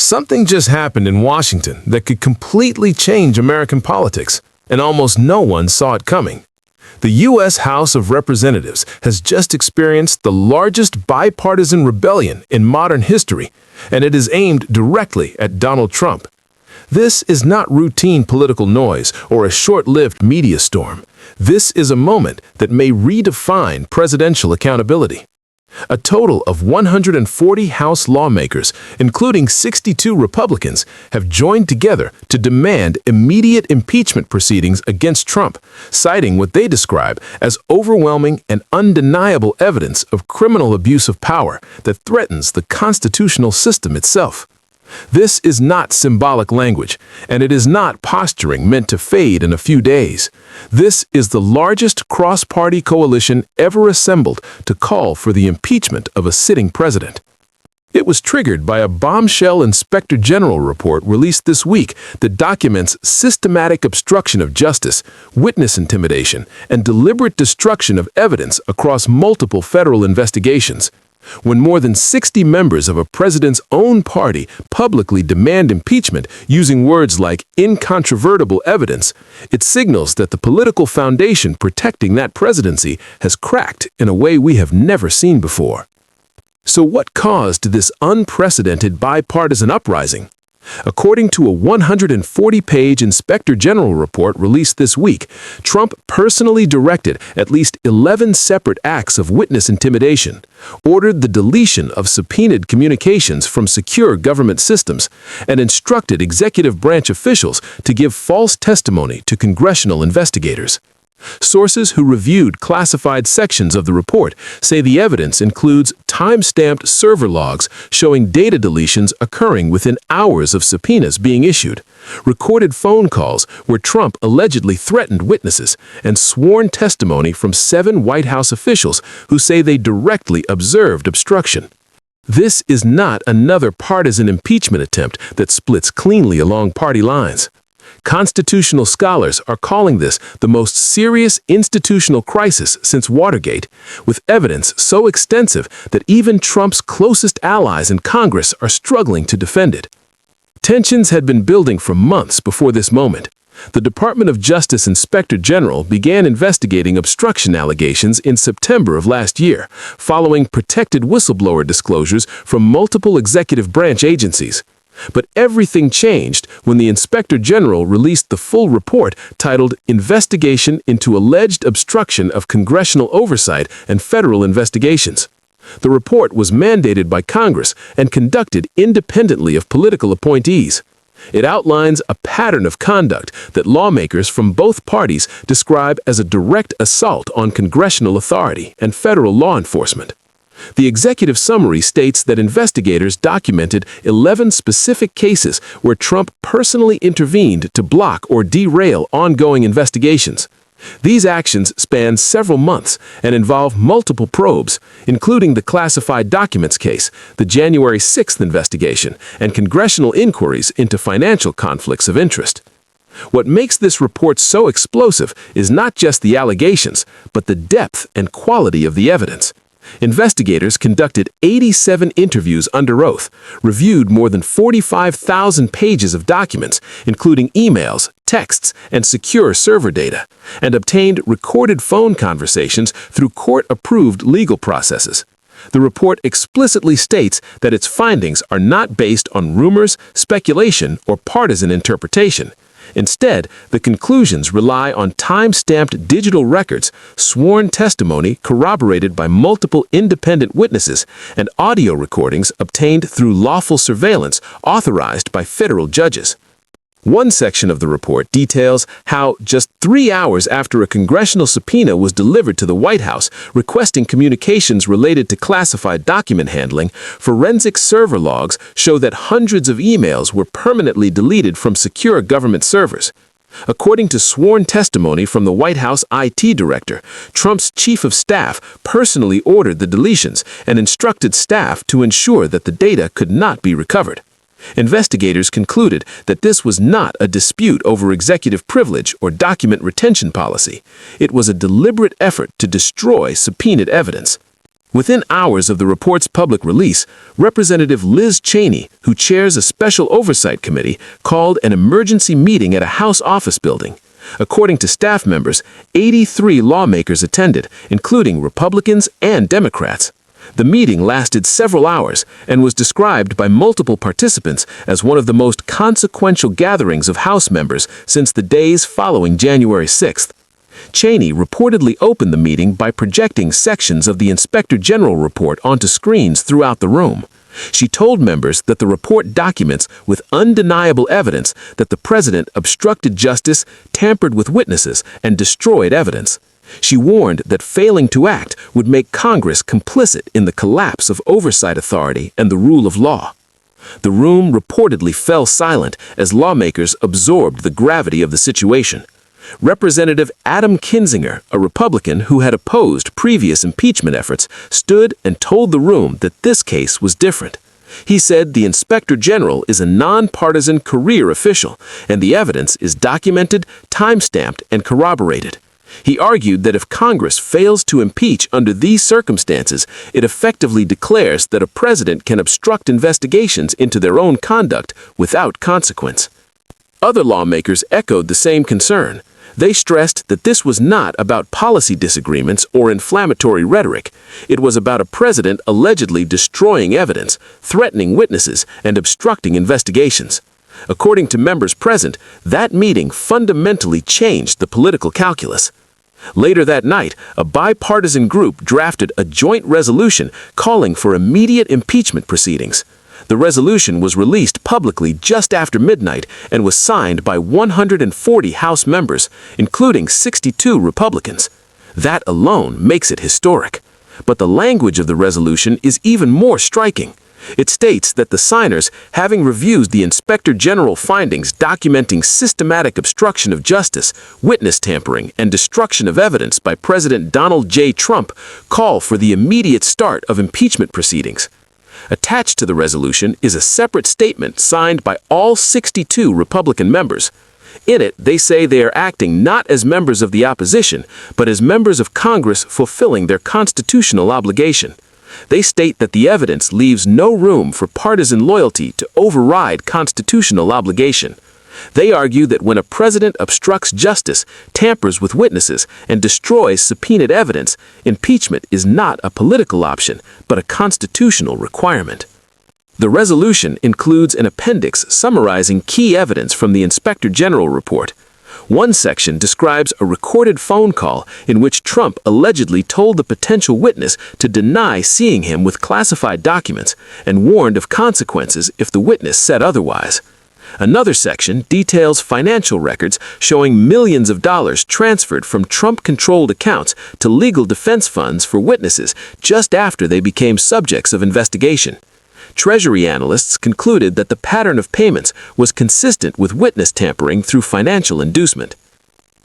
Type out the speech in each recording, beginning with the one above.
Something just happened in Washington that could completely change American politics, and almost no one saw it coming. The U.S. House of Representatives has just experienced the largest bipartisan rebellion in modern history, and it is aimed directly at Donald Trump. This is not routine political noise or a short-lived media storm. This is a moment that may redefine presidential accountability. A total of 140 House lawmakers, including 62 Republicans, have joined together to demand immediate impeachment proceedings against Trump, citing what they describe as overwhelming and undeniable evidence of criminal abuse of power that threatens the constitutional system itself. This is not symbolic language, and it is not posturing meant to fade in a few days. This is the largest cross-party coalition ever assembled to call for the impeachment of a sitting president. It was triggered by a bombshell Inspector General report released this week that documents systematic obstruction of justice, witness intimidation, and deliberate destruction of evidence across multiple federal investigations. When more than 60 members of a president's own party publicly demand impeachment using words like incontrovertible evidence, it signals that the political foundation protecting that presidency has cracked in a way we have never seen before. So what caused this unprecedented bipartisan uprising? According to a 140-page Inspector General report released this week, Trump personally directed at least 11 separate acts of witness intimidation, ordered the deletion of subpoenaed communications from secure government systems, and instructed executive branch officials to give false testimony to congressional investigators. Sources who reviewed classified sections of the report say the evidence includes time-stamped server logs showing data deletions occurring within hours of subpoenas being issued, recorded phone calls where Trump allegedly threatened witnesses, and sworn testimony from 7 White House officials who say they directly observed obstruction. This is not another partisan impeachment attempt that splits cleanly along party lines. Constitutional scholars are calling this the most serious institutional crisis since Watergate, with evidence so extensive that even Trump's closest allies in Congress are struggling to defend it. Tensions had been building for months before this moment. The Department of Justice Inspector General began investigating obstruction allegations in September of last year, following protected whistleblower disclosures from multiple executive branch agencies. But everything changed when the Inspector General released the full report titled Investigation into Alleged Obstruction of Congressional Oversight and Federal Investigations. The report was mandated by Congress and conducted independently of political appointees. It outlines a pattern of conduct that lawmakers from both parties describe as a direct assault on congressional authority and federal law enforcement. The executive summary states that investigators documented 11 specific cases where Trump personally intervened to block or derail ongoing investigations. These actions span several months and involve multiple probes, including the classified documents case, the January 6th investigation, and congressional inquiries into financial conflicts of interest. What makes this report so explosive is not just the allegations, but the depth and quality of the evidence. Investigators conducted 87 interviews under oath, reviewed more than 45,000 pages of documents, including emails, texts, and secure server data, and obtained recorded phone conversations through court-approved legal processes. The report explicitly states that its findings are not based on rumors, speculation, or partisan interpretation. Instead, the conclusions rely on time-stamped digital records, sworn testimony corroborated by multiple independent witnesses, and audio recordings obtained through lawful surveillance authorized by federal judges. One section of the report details how, just 3 hours after a congressional subpoena was delivered to the White House requesting communications related to classified document handling, forensic server logs show that hundreds of emails were permanently deleted from secure government servers. According to sworn testimony from the White House IT director, Trump's chief of staff personally ordered the deletions and instructed staff to ensure that the data could not be recovered. Investigators concluded that this was not a dispute over executive privilege or document retention policy. It was a deliberate effort to destroy subpoenaed evidence. Within hours of the report's public release, Representative Liz Cheney, who chairs a special oversight committee, called an emergency meeting at a House office building. According to staff members, 83 lawmakers attended, including Republicans and Democrats. The meeting lasted several hours and was described by multiple participants as one of the most consequential gatherings of House members since the days following January 6th. Cheney reportedly opened the meeting by projecting sections of the Inspector General report onto screens throughout the room. She told members that the report documents with undeniable evidence that the president obstructed justice, tampered with witnesses, and destroyed evidence. She warned that failing to act would make Congress complicit in the collapse of oversight authority and the rule of law. The room reportedly fell silent as lawmakers absorbed the gravity of the situation. Representative Adam Kinzinger, a Republican who had opposed previous impeachment efforts, stood and told the room that this case was different. He said the Inspector General is a nonpartisan career official, and the evidence is documented, time-stamped, and corroborated. He argued that if Congress fails to impeach under these circumstances, it effectively declares that a president can obstruct investigations into their own conduct without consequence. Other lawmakers echoed the same concern. They stressed that this was not about policy disagreements or inflammatory rhetoric. It was about a president allegedly destroying evidence, threatening witnesses, and obstructing investigations. According to members present, that meeting fundamentally changed the political calculus. Later that night, a bipartisan group drafted a joint resolution calling for immediate impeachment proceedings. The resolution was released publicly just after midnight and was signed by 140 House members, including 62 Republicans. That alone makes it historic. But the language of the resolution is even more striking. It states that the signers, having reviewed the Inspector General findings documenting systematic obstruction of justice, witness tampering, and destruction of evidence by President Donald J. Trump, call for the immediate start of impeachment proceedings. Attached to the resolution is a separate statement signed by all 62 Republican members. In it, they say they are acting not as members of the opposition, but as members of Congress fulfilling their constitutional obligation. They state that the evidence leaves no room for partisan loyalty to override constitutional obligation. They argue that when a president obstructs justice, tampers with witnesses, and destroys subpoenaed evidence, impeachment is not a political option, but a constitutional requirement. The resolution includes an appendix summarizing key evidence from the Inspector General report. One section describes a recorded phone call in which Trump allegedly told the potential witness to deny seeing him with classified documents and warned of consequences if the witness said otherwise. Another section details financial records showing millions of dollars transferred from Trump-controlled accounts to legal defense funds for witnesses just after they became subjects of investigation. Treasury analysts concluded that the pattern of payments was consistent with witness tampering through financial inducement.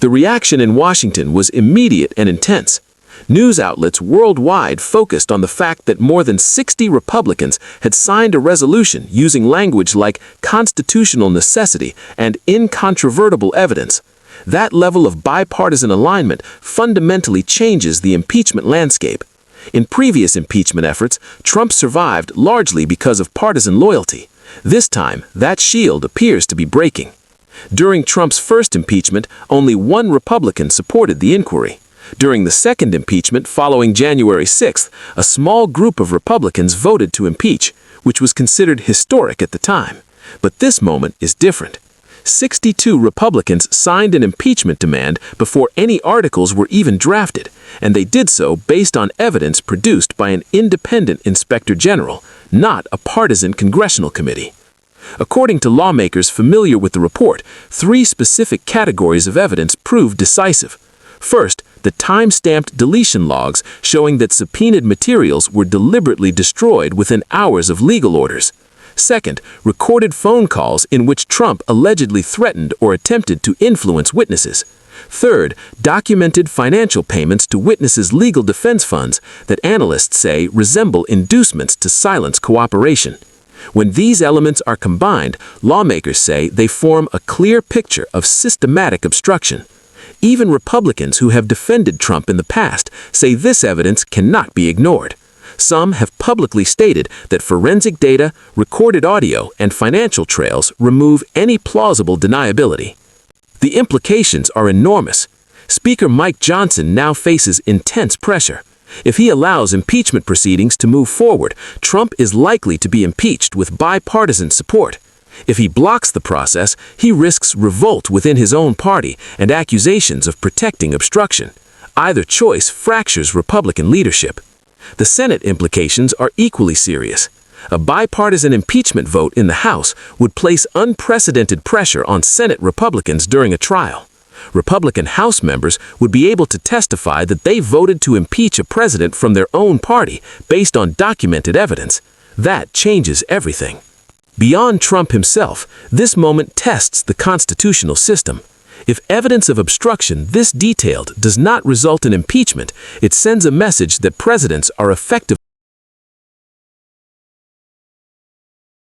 The reaction in Washington was immediate and intense. News outlets worldwide focused on the fact that more than 60 Republicans had signed a resolution using language like constitutional necessity and incontrovertible evidence. That level of bipartisan alignment fundamentally changes the impeachment landscape. In previous impeachment efforts, Trump survived largely because of partisan loyalty. This time, that shield appears to be breaking. During Trump's first impeachment, only one Republican supported the inquiry. During the second impeachment following January 6th, a small group of Republicans voted to impeach, which was considered historic at the time. But this moment is different. 62 Republicans signed an impeachment demand before any articles were even drafted, and they did so based on evidence produced by an independent Inspector General, not a partisan congressional committee. According to lawmakers familiar with the report, 3 specific categories of evidence proved decisive. First, the time-stamped deletion logs showing that subpoenaed materials were deliberately destroyed within hours of legal orders. Second, recorded phone calls in which Trump allegedly threatened or attempted to influence witnesses. Third, documented financial payments to witnesses' legal defense funds that analysts say resemble inducements to silence cooperation. When these elements are combined, lawmakers say they form a clear picture of systematic obstruction. Even Republicans who have defended Trump in the past say this evidence cannot be ignored. Some have publicly stated that forensic data, recorded audio, and financial trails remove any plausible deniability. The implications are enormous. Speaker Mike Johnson now faces intense pressure. If he allows impeachment proceedings to move forward, Trump is likely to be impeached with bipartisan support. If he blocks the process, he risks revolt within his own party and accusations of protecting obstruction. Either choice fractures Republican leadership. The Senate implications are equally serious. A bipartisan impeachment vote in the House would place unprecedented pressure on Senate Republicans during a trial. Republican House members would be able to testify that they voted to impeach a president from their own party based on documented evidence. That changes everything. Beyond Trump himself, this moment tests the constitutional system. If evidence of obstruction this detailed does not result in impeachment, it sends a message that presidents are effective